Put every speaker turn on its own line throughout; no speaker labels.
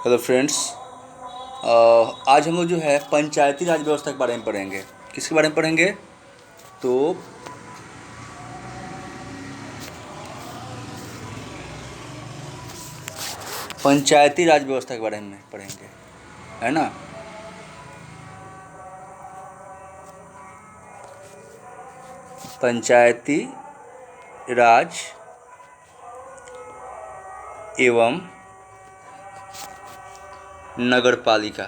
Hello friends. आज हम लोग जो है पंचायती राज व्यवस्था के बारे में पढ़ेंगे। किसके बारे में पढ़ेंगे? तो पंचायती राज व्यवस्था के बारे में पढ़ेंगे, है ना। पंचायती राज एवं नगरपालिका,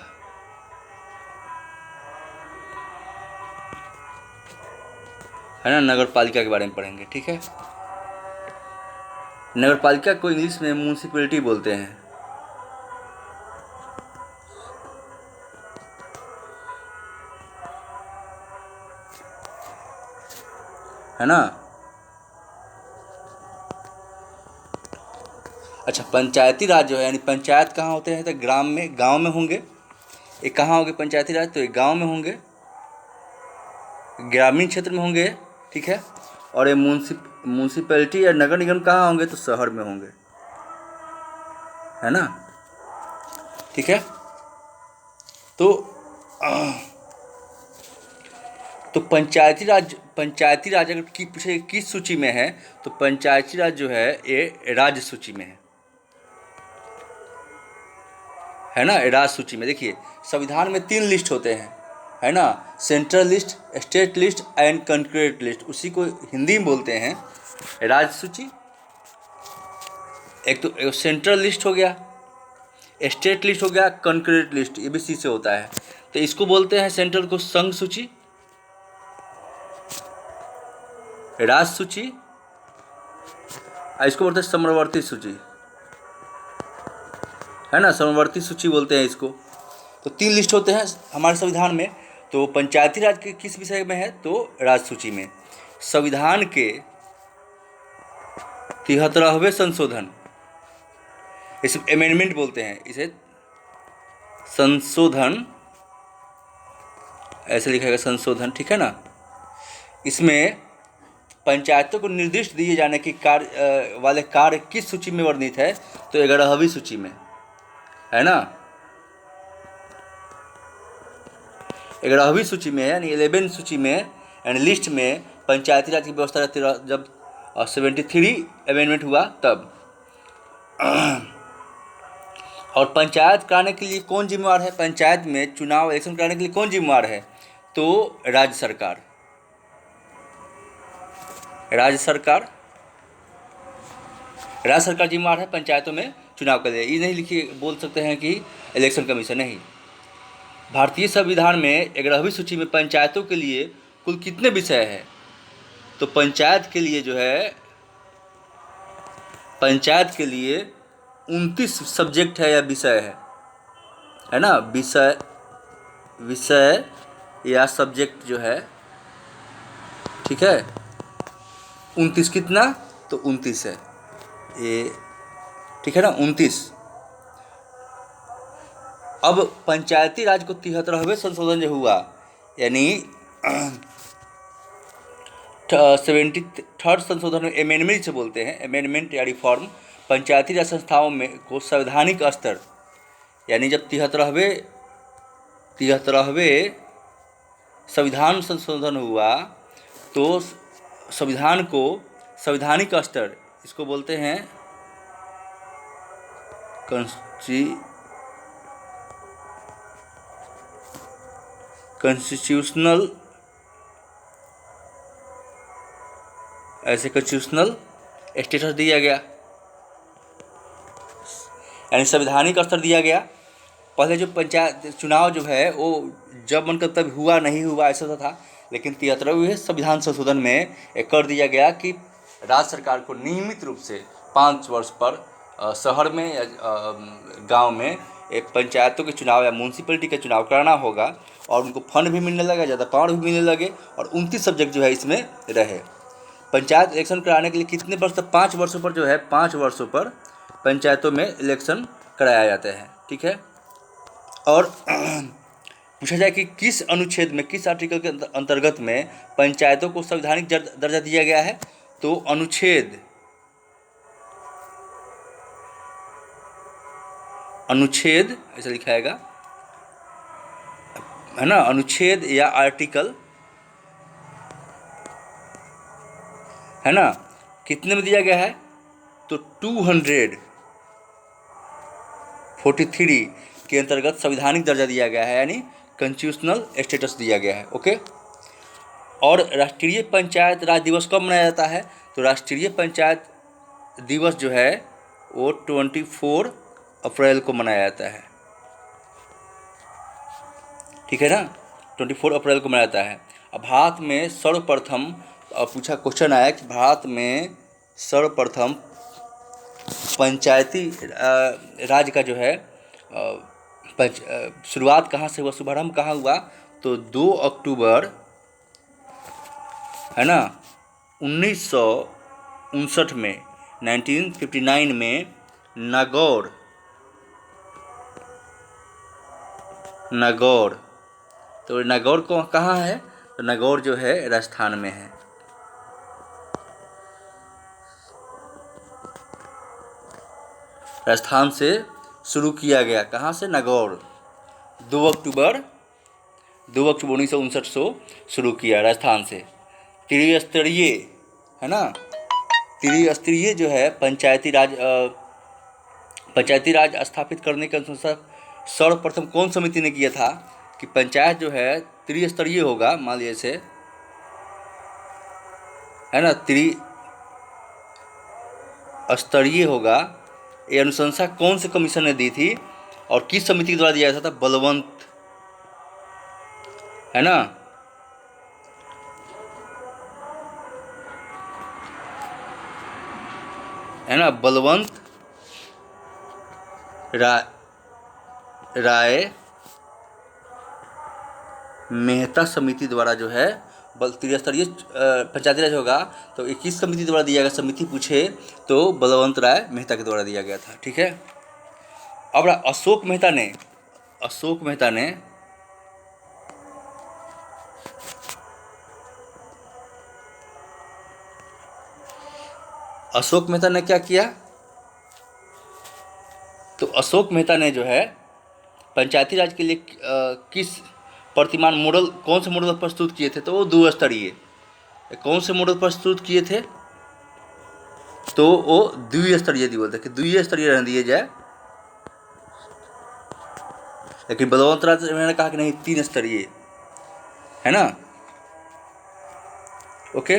है ना। नगरपालिका के बारे में पढ़ेंगे, ठीक है। नगरपालिका को इंग्लिश में म्यूनिसिपैलिटी बोलते हैं, है ना। अच्छा, पंचायती राज जो है यानी पंचायत कहाँ होते हैं? तो गांव में होंगे। ये कहाँ होंगे पंचायती राज? तो ये गांव में होंगे, ग्रामीण क्षेत्र में होंगे, ठीक है। और ये म्यूनसिपैलिटी या नगर निगम कहाँ होंगे? तो शहर में होंगे, है ना, ठीक है। तो पंचायती राज अगर पूछे किस सूची में है, तो पंचायती राज जो है ये राज्य सूची में है ना। राज्य सूची में देखिए, संविधान में 3 लिस्ट होते हैं, है ना। Central list, state list and concrete list, उसी को हिंदी में बोलते हैं राज्य सूची। एक सेंट्रल लिस्ट हो गया, स्टेट लिस्ट हो गया, कंक्रीट लिस्ट, ये भी सी से होता है। तो इसको बोलते हैं सेंट्रल को संघ सूची, राज्य सूची, और इसको बोलते हैं समवर्ती सूची, है ना। समवर्ती सूची बोलते हैं इसको। तो 3 लिस्ट होते हैं हमारे संविधान में। तो पंचायती राज के किस विषय में है? तो राज्य सूची में। संविधान के 73वें संशोधन, इसे अमेंडमेंट बोलते हैं, इसे संशोधन ऐसे लिखा गया, संशोधन, ठीक है ना। इसमें पंचायतों को निर्दिष्ट दिए जाने की वाले कार्य किस सूची में वर्णित है? तो 11वीं सूची में, है ना। 11वीं सूची में यानी 11 सूची में यानी लिस्ट में पंचायती राज की व्यवस्था रहती है। जब 73 अमेंडमेंट हुआ तब। और पंचायत कराने के लिए कौन जिम्मेवार है? पंचायत में चुनाव इलेक्शन कराने के लिए कौन जिम्मेवार है? तो राज्य सरकार। राज्य सरकार जिम्मेवार है पंचायतों में चुनाव के लिए। ये नहीं लिखिए, बोल सकते हैं कि इलेक्शन कमीशन, नहीं। भारतीय संविधान में 11वीं सूची में पंचायतों के लिए कुल कितने विषय हैं? तो पंचायत के लिए जो है, पंचायत के लिए 29 सब्जेक्ट है या विषय है ना। विषय या सब्जेक्ट जो है, ठीक है। 29 कितना? तो 29 है ये, ठीक है ना, 29। अब पंचायती राज को 73वें संशोधन जो हुआ, यानी 73rd संशोधन में अमेंडमेंट से बोलते हैं, अमेंडमेंट या रिफॉर्म। पंचायती राज संस्थाओं में को संवैधानिक स्तर, यानी जब 73वें संविधान संशोधन हुआ तो संविधान को संवैधानिक स्तर, इसको बोलते हैं कॉन्स्टिट्यूशनल, ऐसे कॉन्स्टिट्यूशनल स्टेटस दिया गया, यानी संवैधानिक स्तर दिया गया। पहले जो पंचायत चुनाव जो है वो जब मन कर तब हुआ, नहीं हुआ, ऐसा था। लेकिन 73वें संविधान संशोधन में एक कर दिया गया कि राज्य सरकार को नियमित रूप से 5 वर्ष पर शहर में या गांव में एक पंचायतों के चुनाव या म्यूनसिपैलिटी का चुनाव कराना होगा, और उनको फंड भी मिलने लगा, ज़्यादा पावर भी मिलने लगे, और 29 सब्जेक्ट जो है इसमें रहे। पंचायत इलेक्शन कराने के लिए कितने वर्ष तक? 5 वर्षों पर जो है, 5 वर्षों पर पंचायतों में इलेक्शन कराया जाता है, ठीक है। और पूछा जाए कि किस अनुच्छेद में, किस आर्टिकल के अंतर्गत में पंचायतों को संवैधानिक दर्जा दिया गया है? तो अनुच्छेद ऐसा लिखाएगा, है ना, अनुच्छेद या आर्टिकल, है ना, कितने में दिया गया है, तो 243 के अंतर्गत संवैधानिक दर्जा दिया गया है, यानी कॉन्स्टिट्यूशनल स्टेटस दिया गया है। ओके। और राष्ट्रीय पंचायत राज दिवस कब मनाया जाता है, तो राष्ट्रीय पंचायत दिवस जो है वो 24 अप्रैल को मनाया जाता है, ठीक है ना, 24 अप्रैल को मनाया जाता है। अब भारत में सर्वप्रथम पूछा क्वेश्चन आया कि भारत में सर्वप्रथम पंचायती राज का जो है शुरुआत कहाँ से हुआ, शुभारंभ कहाँ हुआ, तो 2 अक्टूबर, है ना, 1959 में, 1959 में नागौर तो नागौर को कहाँ है, तो नागौर जो है राजस्थान में है। राजस्थान से शुरू किया गया, कहाँ से, नागौर, 2 अक्टूबर 1959 से शुरू किया राजस्थान से। त्रिस्तरीय, है ना, त्रिस्तरीय जो है पंचायती राज स्थापित करने के अनुसार सर्वप्रथम कौन समिति ने किया था कि पंचायत जो है त्रिस्तरीय होगा, मान लीजिए से, है ना, त्रिस्तरीय होगा, ये अनुशंसा कौन से कमीशन ने दी थी और किस समिति के द्वारा दिया जाता था, बलवंत, है ना, बलवंत राय मेहता समिति द्वारा जो है त्रिस्तरीय पंचायती राज होगा, तो 21 समिति द्वारा दिया गया, समिति पूछे तो बलवंत राय मेहता के द्वारा दिया गया था, ठीक है। अब अशोक मेहता ने क्या किया, तो अशोक मेहता ने जो है पंचायती राज के लिए किस प्रतिमान मॉडल, कौन से मॉडल प्रस्तुत किए थे, तो वो 2 स्तरीय, कौन से मॉडल प्रस्तुत किए थे, तो वो द्विस्तरीय बोलते कि द्विस्तरीय रहने दिए जाए, लेकिन बलवंत राय ने कहा कि नहीं 3 स्तरीय, है ना। ओके।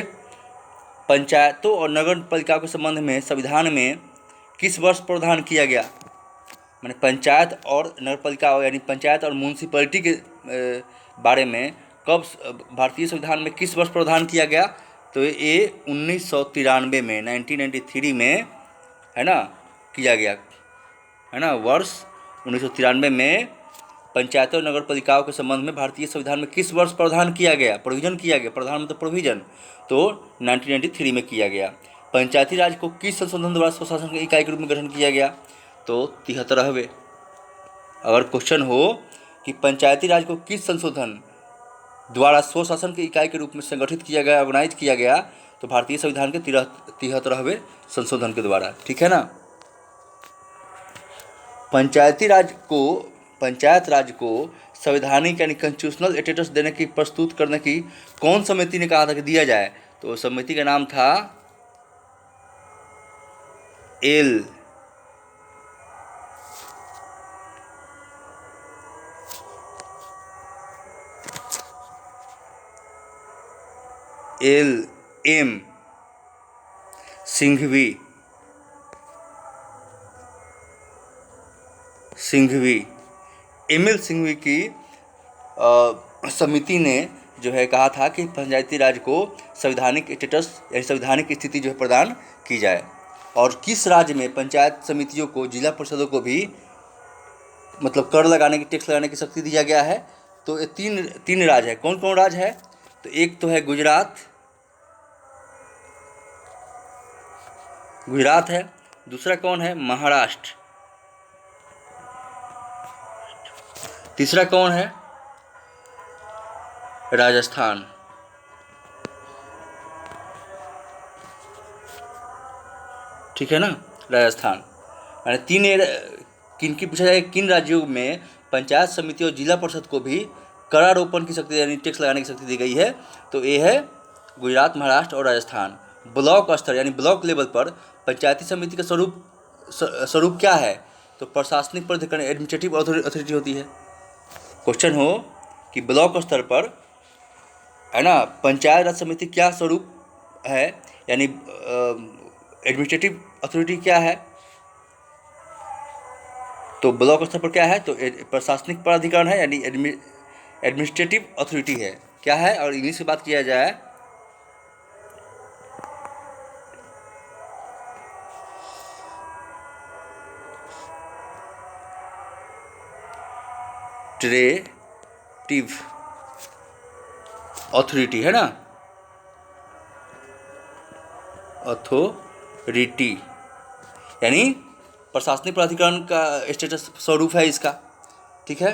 पंचायतों और नगर पालिकाओं के संबंध में संविधान में किस वर्ष प्रावधान किया गया, मैंने पंचायत और नगर पालिका यानी पंचायत और म्यूनसिपैलिटी के बारे में कब भारतीय संविधान में किस वर्ष प्रावधान किया गया, तो ये 1993 में, 1993 में, है ना, किया गया, है ना, वर्ष 1993 में पंचायतों और नगर पालिकाओं के संबंध में भारतीय संविधान में किस वर्ष प्रावधान किया गया, प्रोविजन किया गया, प्रधान मतलब प्रोविजन, तो 1993 में किया गया। पंचायती राज को किस संशोधन द्वारा स्वशासन की इकाई के रूप में गठन किया गया, तो 73वें। अगर क्वेश्चन हो कि पंचायती राज को किस संशोधन द्वारा स्वशासन की इकाई के रूप में संगठित किया गया, ऑर्गेनाइज किया गया, तो भारतीय संविधान के 73वें संशोधन के द्वारा, ठीक है ना। पंचायत राज को संवैधानिक यानी कॉन्स्टिट्यूशनल स्टेटस देने की, प्रस्तुत करने की कौन समिति ने कहा था कि दिया जाए, तो समिति का नाम था L M Singhvi M L Singhvi की समिति ने जो है कहा था कि पंचायती राज को संवैधानिक स्टेटस यानी संवैधानिक स्थिति जो है प्रदान की जाए। और किस राज्य में पंचायत समितियों को, जिला परिषदों को भी मतलब कर लगाने की, टैक्स लगाने की शक्ति दिया गया है, तो ये तीन राज्य है। कौन कौन राज्य है, तो एक तो है गुजरात है, दूसरा कौन है, महाराष्ट्र, तीसरा कौन है, राजस्थान, ठीक है ना, राजस्थान। यानी किन की पूछा जाए, किन राज्यों में पंचायत समिति और जिला परिषद को भी करारोपण की शक्ति यानी टैक्स लगाने की शक्ति दी गई है? तो ये है गुजरात, महाराष्ट्र और राजस्थान। ब्लॉक स्तर यानी ब्लॉक लेवल पर पंचायती समिति का स्वरूप क्या है? तो प्रशासनिक प्राधिकरण, एडमिनिस्ट्रेटिव अथॉरिटी होती है। क्वेश्चन हो कि ब्लॉक स्तर पर है ना पंचायत राज समिति क्या स्वरूप है, यानी एडमिनिस्ट्रेटिव अथॉरिटी क्या है? तो ब्लॉक स्तर पर क्या है? तो प्रशासनिक प्राधिकरण है, यानी एडमिनिस्ट्रेटिव अथॉरिटी है। क्या है? और इंग्लिश की बात किया जाए एडमिनिस्ट्रेटिव अथॉरिटी है ना, अथॉरिटी यानी प्रशासनिक प्राधिकरण का स्टेटस स्वरूप है इसका। ठीक है।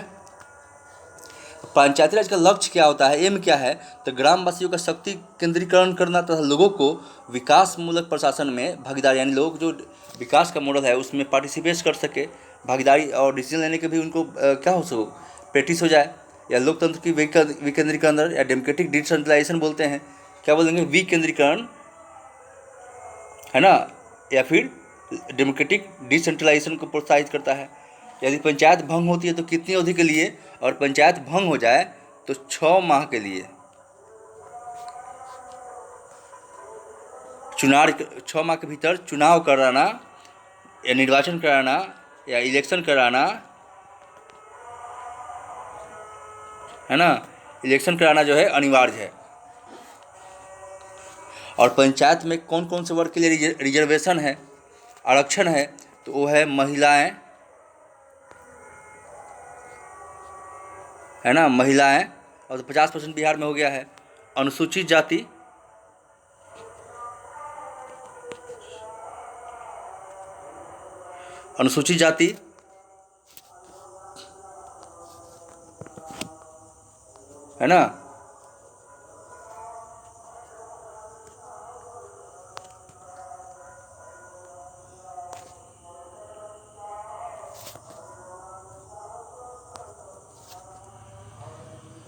पंचायती राज का लक्ष्य क्या होता है, एम क्या है? तो ग्रामवासियों का शक्ति केंद्रीकरण करना तथा लोगों को विकास मूलक प्रशासन में भागीदारी, यानी लोग जो विकास का मॉडल है उसमें पार्टिसिपेट कर सके, भागीदारी और डिसीजन लेने के भी उनको क्या हो सो प्रैक्टिस हो जाए, या लोकतंत्र की विकेंद्रीकरण या डेमोक्रेटिक डिसेंट्रलाइजेशन बोलते हैं, क्या बोलेंगे, विकेंद्रीकरण है ना, या फिर डेमोक्रेटिक डिसेंट्रलाइजेशन को प्रोत्साहित करता है। यदि पंचायत भंग होती है तो कितनी अवधि के लिए, और पंचायत भंग हो जाए तो 6 माह के लिए। चुनाव 6 माह के भीतर चुनाव कराना या निर्वाचन कराना या इलेक्शन कराना है ना, इलेक्शन कराना जो है अनिवार्य है। और पंचायत में कौन कौन से वर्ग के लिए रिजर्वेशन है, आरक्षण है? तो वो है महिलाएं है ना, महिलाएं, और 50% बिहार में हो गया है। अनुसूचित जाति, अनुसूचित जाति है ना,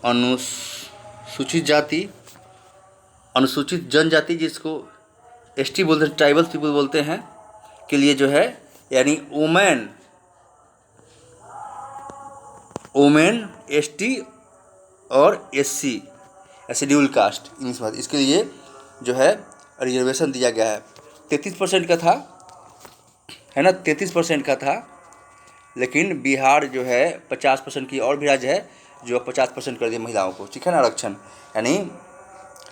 अनुसूचित जाति, अनुसूचित जनजाति जिसको एसटी बोलते हैं, ट्राइबल पीपल बोलते हैं, के लिए जो है यानी वोमेन एसटी और एससी शेड्यूल कास्ट, इंग्लिश बात, इसके लिए जो है रिजर्वेशन दिया गया है। 33% का था है ना, 33% का था, लेकिन बिहार जो है 50% की, और भी राज्य है जो 50% कर दिए महिलाओं को। ठीक है ना, आरक्षण, यानी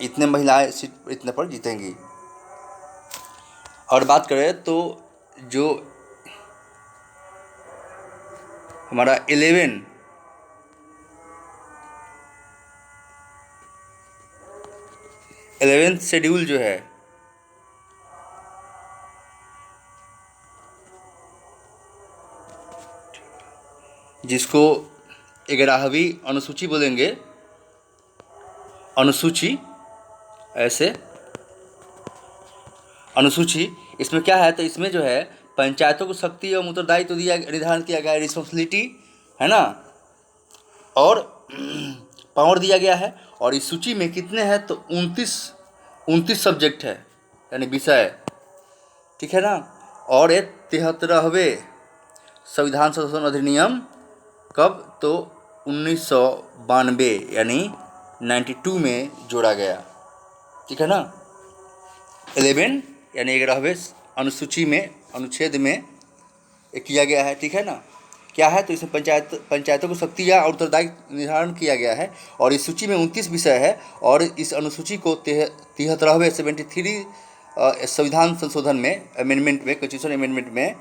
इतने महिलाएं सीट इतने पर जीतेंगी। और बात करें तो जो हमारा 11th शेड्यूल जो है, जिसको 11वीं अनुसूची बोलेंगे, अनुसूची ऐसे अनुसूची, इसमें क्या है? तो इसमें जो है पंचायतों को शक्ति एवं उत्तरदायित्व तो दिया, निर्धारण किया गया है, रिस्पॉन्सिबिलिटी है ना, और पावर दिया गया है। और इस सूची में कितने हैं? तो 29 सब्जेक्ट है, यानी विषय। ठीक है ना। और ये 73वें संविधान संशोधन अधिनियम कब? तो 1992 यानी 92 में जोड़ा गया। ठीक है ना। 11 यानी 11वें अनुसूची में, अनुच्छेद में किया गया है। ठीक है ना। क्या है? तो इसमें पंचायतों को शक्ति या उत्तरदायित्व निर्धारण किया गया है। और इस सूची में 29 विषय है, और इस अनुसूची को 73वें 73 संविधान संशोधन में, अमेंडमेंट में, कॉन्स्टिट्यूशन अमेंडमेंट में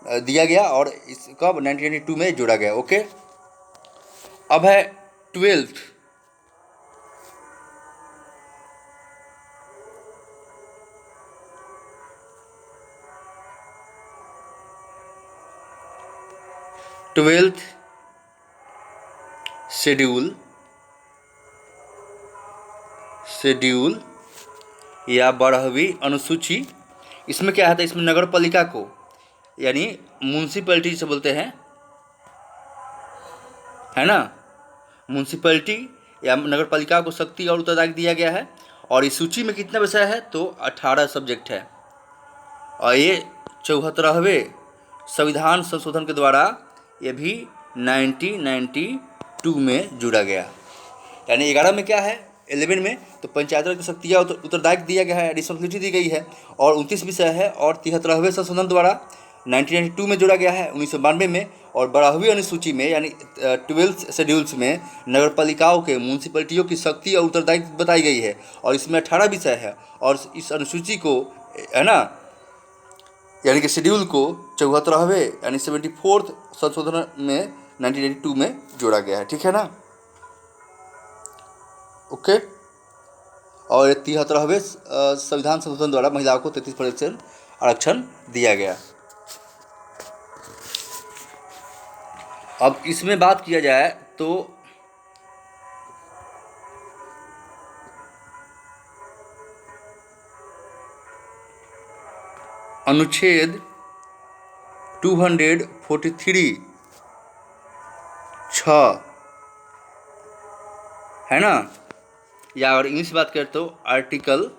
दिया गया, और इस कब 1992 में जोड़ा गया। ओके। अब है 12th शेड्यूल या 12वीं अनुसूची। इसमें क्या है? तो इसमें नगर पालिका को यानी म्यूनसिपैलिटी जिसे बोलते हैं, है ना, म्यूनसिपैलिटी या नगर पालिका को शक्ति और उत्तरदायित्व दिया गया है। और इस सूची में कितना विषय है, तो 18 सब्जेक्ट है। और ये 74वें संविधान संशोधन के द्वारा ये भी 1992 में जुड़ा गया। यानी 11 में क्या है, 11 में तो पंचायत राज की शक्तियाँ उत्तरदायित्व दिया गया है, रिस्पॉन्सिबिलिटी दी गई है। और 29 विषय है और 73वें संशोधन द्वारा 1992 में जोड़ा गया है 1992 में। और 12वीं अनुसूची में यानी 12th शेड्यूल्स में नगर पालिकाओं के म्यूनसिपैलिटियों की शक्ति और उत्तरदायित्व बताई गई है। और इसमें 18 विषय है और इस अनुसूची को, है ना, यानी कि शेड्यूल को 74वें यानी 74th संशोधन में 1992 में जोड़ा गया है। ठीक है ना, ओके। और 73वें संविधान संशोधन द्वारा महिलाओं को 33% आरक्षण दिया गया। अब इसमें बात किया जाए तो अनुच्छेद 243 6, है ना, या और इंग्लिश बात करें तो आर्टिकल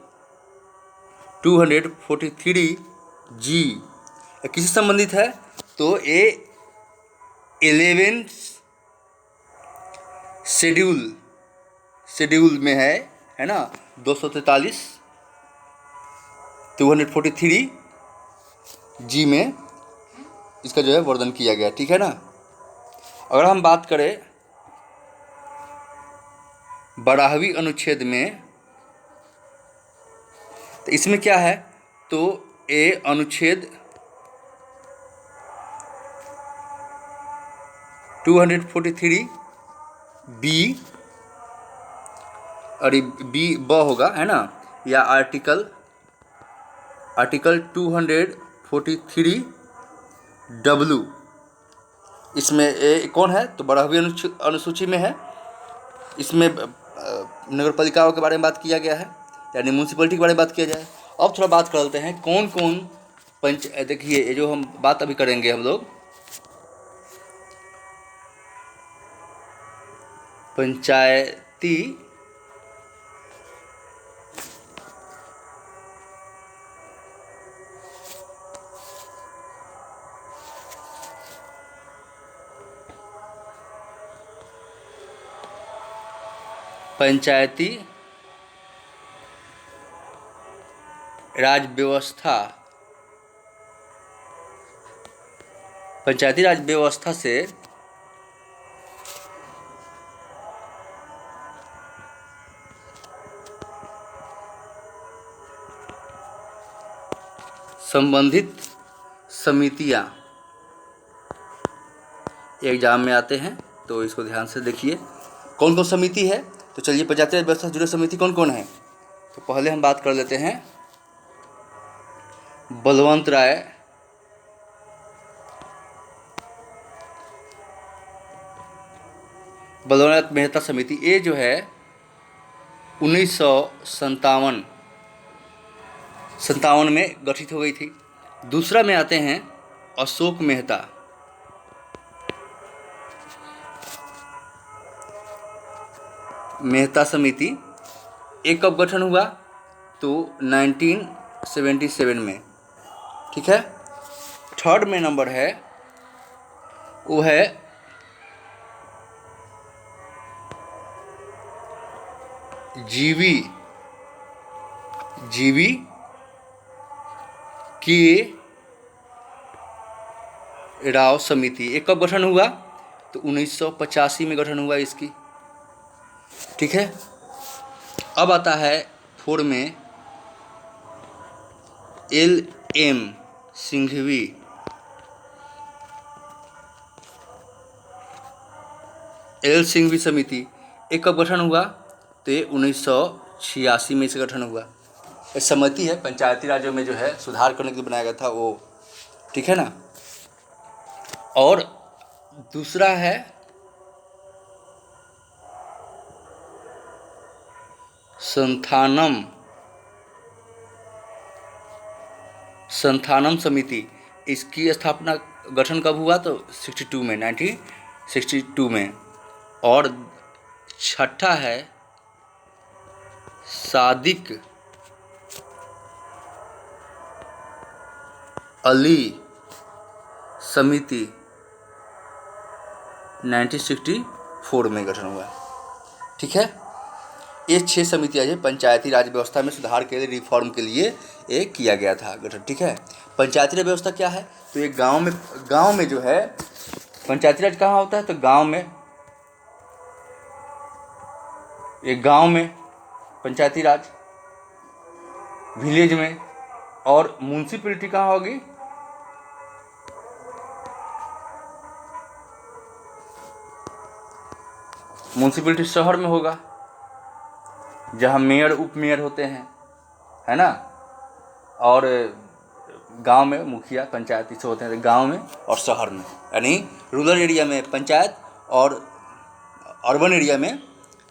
243 जी किससे संबंधित है, तो ये 11th शेड्यूल में है ना, 243 243 जी में इसका जो है वर्णन किया गया। ठीक है ना। अगर हम बात करें 12वीं अनुच्छेद में, तो इसमें क्या है, तो ये अनुच्छेद 243 बी, और बी ब होगा, है ना, या आर्टिकल 243 डब्लू, इसमें ए कौन है, तो 12वीं अनुसूची में है। इसमें नगर पालिकाओं के बारे में बात किया गया है, यानी म्यूनसिपैलिटी के बारे में बात किया जाए। अब थोड़ा बात कर लेते हैं कौन कौन देखिए ये जो हम बात अभी करेंगे हम लोग पंचायती राज व्यवस्था, पंचायती राज व्यवस्था से संबंधित समितियां एग्जाम में आते हैं, तो इसको ध्यान से देखिए कौन कौन समिति है। तो चलिए पंचायती राज व्यवस्था से जुड़े समिति कौन कौन है, तो पहले हम बात कर लेते हैं बलवंत मेहता समिति। ये जो है 1957 में गठित हो गई थी। दूसरा में आते हैं अशोक मेहता समिति। एक कब गठन हुआ, तो 1977 में। ठीक है। थर्ड में नंबर है वो है जीवी के राव समिति। एक कब गठन हुआ, तो 1985 में गठन हुआ इसकी। ठीक है। अब आता है 4 में LM सिंघवी। एल सिंघवी समिति एक कब गठन हुआ, तो ये 1986 में इसे गठन हुआ। एक समिति है पंचायती राज्यों में जो है सुधार करने के लिए बनाया गया था वो। ठीक है ना। और दूसरा है संथानम समिति। इसकी स्थापना गठन कब हुआ? तो 62 में, 1962 में। और छठा है सादिक अली समिति, 1964 में गठन हुआ। ठीक है, ये 6 समितियाँ जो पंचायती राज व्यवस्था में सुधार के लिए, रिफॉर्म के लिए ये किया गया था गठन। ठीक है, पंचायती राज व्यवस्था क्या है? तो ये गांव में जो है पंचायती राज कहाँ होता है? तो गांव में, एक गांव में पंचायती राज, विलेज में। और म्यूनसिपैलिटी कहाँ होगी? म्यूनसिपैलिटी शहर में होगा, जहाँ मेयर उप मेयर होते हैं, है ना। और गांव में मुखिया पंचायत से होते हैं, गांव में और शहर में, यानी रूरल एरिया में पंचायत और अर्बन एरिया में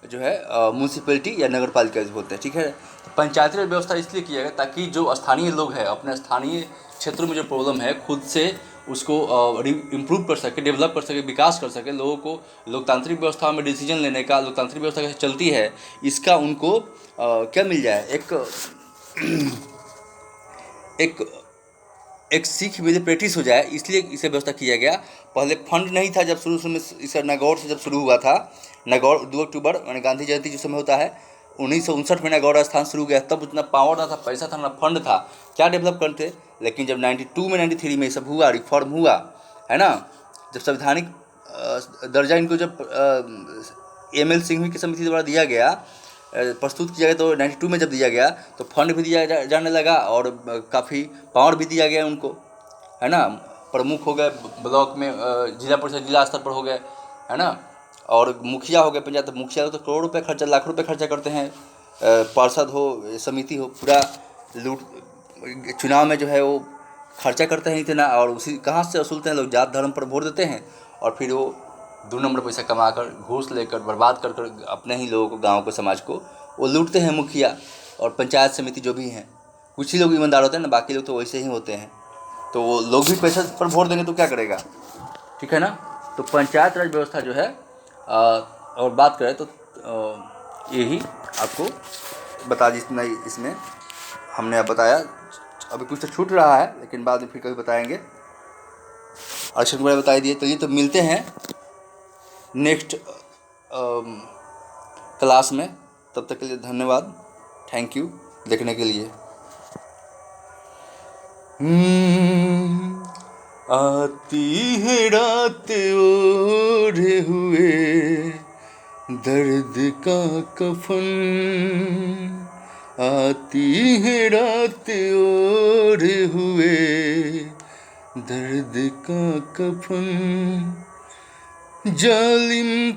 जो है म्यूनसिपैलिटी या नगर पालिका होते हैं। ठीक है, पंचायती राज व्यवस्था इसलिए किया गया ताकि जो स्थानीय लोग हैं अपने स्थानीय क्षेत्रों में जो प्रॉब्लम है खुद से उसको इम्प्रूव कर सके, डेवलप कर सके, विकास कर सके। लोगों को लोकतांत्रिक व्यवस्था में डिसीजन लेने का, लोकतांत्रिक व्यवस्था कैसे चलती है इसका उनको क्या मिल जाए, एक सीख मिले, प्रैक्टिस हो जाए, इसलिए इसे व्यवस्था किया गया। पहले फंड नहीं था, जब शुरू में इसे नागौर से जब शुरू हुआ था, नागौर 2 अक्टूबर यानी गांधी जयंती जिस समय होता है 1959 में नागौर स्थान शुरू किया। तब उतना पावर ना था, पैसा था ना, फंड था, क्या डेवलप करते। लेकिन जब 92 में 93 में ये सब हुआ, रिफॉर्म हुआ, है ना, जब संवैधानिक दर्जा इनको जब ML सिंघवी की समिति द्वारा दिया गया, प्रस्तुत किया गया, तो 92 में जब दिया गया तो फंड भी दिया जाने लगा और काफ़ी पावर भी दिया गया उनको, है ना। प्रमुख हो गए ब्लॉक में, जिला परिषद जिला स्तर पर हो गए, है ना। और मुखिया हो गए पंचायत, मुखिया तो करोड़ रुपए खर्चा, लाख रुपए खर्चा करते हैं। पार्षद हो, समिति हो, पूरा लूट, चुनाव में जो है वो खर्चा करते हैं इतना, और उसी कहाँ से वसूलते हैं लोग? जात धर्म पर वोट देते हैं और फिर वो 2 नंबर पैसा कमाकर, घूस लेकर, बर्बाद कर अपने ही लोगों को, गांव को, समाज को वो लूटते हैं मुखिया और पंचायत समिति जो भी हैं। कुछ ही लोग ईमानदार होते हैं ना, बाकी लोग तो वैसे ही होते हैं। तो वो लोग भी पैसा पर वोट देंगे तो क्या करेगा? ठीक है ना। तो पंचायत राज व्यवस्था जो है और बात करें तो यही आपको बता, जितना इसमें हमने अब बताया। अभी कुछ तो छूट रहा है लेकिन बाद में फिर कभी बताएंगे। आरक्षण को बता दिए। तो ये तो मिलते हैं नेक्स्ट क्लास में। तब तक के लिए धन्यवाद, थैंक यू देखने के लिए। आती है रात ओढ़े हुए दर्द का कफन, आती है रात ओढ़े हुए दर्द का कफन, जालिम